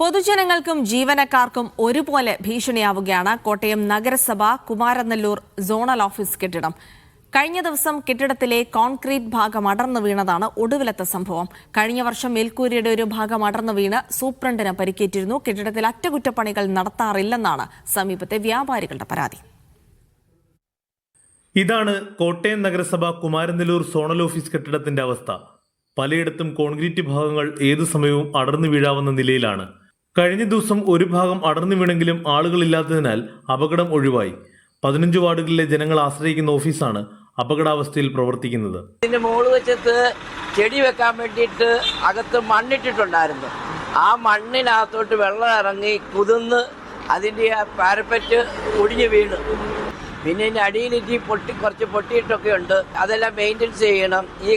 പൊതുജനങ്ങൾക്കും ജീവനക്കാർക്കും ഒരുപോലെ ഭീഷണിയാവുകയാണ് കോട്ടയം നഗരസഭ കുമാരനെല്ലൂർ സോണൽ ഓഫീസ് കെട്ടിടം. കഴിഞ്ഞ ദിവസം കെട്ടിടത്തിലെ കോൺക്രീറ്റ് ഭാഗം അടർന്നു വീണതാണ് ഒടുവിലത്തെ സംഭവം. കഴിഞ്ഞ വർഷം മേൽക്കൂരയുടെ ഒരു ഭാഗം അടർന്നു വീണ് സൂപ്രണ്ടിന് പരിക്കേറ്റിരുന്നു. കെട്ടിടത്തിൽ അറ്റകുറ്റപ്പണികൾ നടത്താറില്ലെന്നാണ് സമീപത്തെ വ്യാപാരികളുടെ പരാതി. ഇതാണ് കോട്ടയം നഗരസഭ കുമാരനെല്ലൂർ സോണൽ ഓഫീസ് കെട്ടിടത്തിന്റെ അവസ്ഥ. പലയിടത്തും കോൺക്രീറ്റ് ഭാഗങ്ങൾ ഏതു സമയവും അടർന്നു വീഴാവുന്ന നിലയിലാണ്. കഴിഞ്ഞ ദിവസം ഒരു ഭാഗം അടർന്നു വീണെങ്കിലും ആളുകളില്ലാത്തതിനാൽ അപകടം ഒഴിവായി. 15 വാർഡുകളിലെ ജനങ്ങൾ ആശ്രയിക്കുന്ന ഓഫീസാണ് അപകടാവസ്ഥയിൽ പ്രവർത്തിക്കുന്നത്. ഇതിന്റെ മുകളിൽ വെച്ചത്ത് ചെടി വെക്കാൻ വേണ്ടിയിട്ട് അകത്ത് മണ്ണിട്ടിട്ടുണ്ടായിരുന്നു. ആ മണ്ണിനകത്തോട്ട് വെള്ളം ഇറങ്ങി കുതിർന്ന് അതിൻ്റെ ആ പാരപ്പറ്റ് ഒടിഞ്ഞു വീണു. പിന്നെ ഇതിൻ്റെ അടിയിലിറ്റി കുറച്ച് പൊട്ടിയിട്ടൊക്കെ ഉണ്ട്. അതെല്ലാം മെയിൻ്റെനൻസ് ചെയ്യണം. ഈ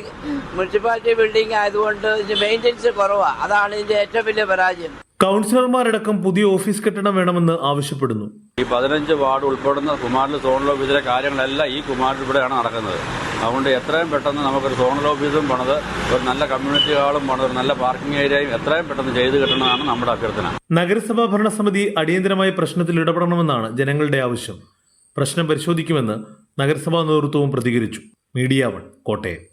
മുനിസിപ്പാലിറ്റി ബിൽഡിംഗ് ആയതുകൊണ്ട് ഇതിന്റെ മെയിൻ്റെനൻസ് കുറവാണ്. അതാണ് ഇതിന്റെ ഏറ്റവും വലിയ പരാജയം. കൗൺസിലർമാരടക്കം പുതിയ ഓഫീസ് കെട്ടിടം വേണമെന്ന് ആവശ്യപ്പെടുന്നു. ഈ 15 വാർഡ് ഉൾപ്പെടുന്ന കുമാരനെല്ലൂർ സോണൽ ഓഫീസിലെ കാര്യങ്ങളെല്ലാം ഈ കുമാരനെല്ലൂരിലൂടെയാണ് നടക്കുന്നത്. അതുകൊണ്ട് എത്രയും പെട്ടെന്ന് നമുക്കൊരു സോണൽ ഓഫീസും പണിത് ഒരു നല്ല കമ്മ്യൂണിറ്റി ഹാളും പണിത് ഒരു നല്ല പാർക്കിംഗ് ഏരിയയും എത്രയും പെട്ടെന്ന് ചെയ്തു കിട്ടണമെന്നാണ് നമ്മുടെ അഭ്യർത്ഥന. നഗരസഭാ ഭരണസമിതി അടിയന്തരമായി പ്രശ്നത്തിൽ ഇടപെടണമെന്നാണ് ജനങ്ങളുടെ ആവശ്യം. പ്രശ്നം പരിശോധിക്കുമെന്ന് നഗരസഭാ നേതൃത്വവും പ്രതികരിച്ചു. മീഡിയ 1 കോട്ടയം.